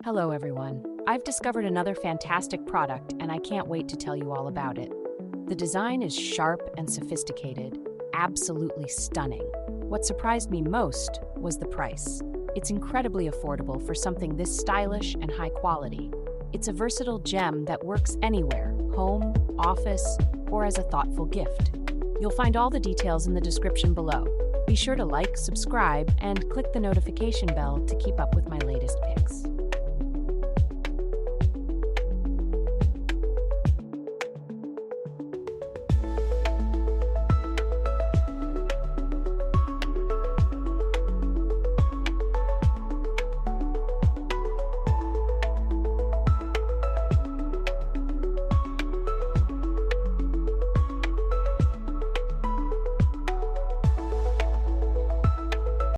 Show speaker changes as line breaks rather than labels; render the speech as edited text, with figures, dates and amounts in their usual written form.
Hello, everyone. I've discovered another fantastic product, and I can't wait to tell you all about it. The design is sharp and sophisticated, absolutely stunning. What surprised me most was the price. It's incredibly affordable for something this stylish and high quality. It's a versatile gem that works anywhere, home, office, or as a thoughtful gift. You'll find all the details in the description below. Be sure to like, subscribe, and click the notification bell to keep up with my latest picks.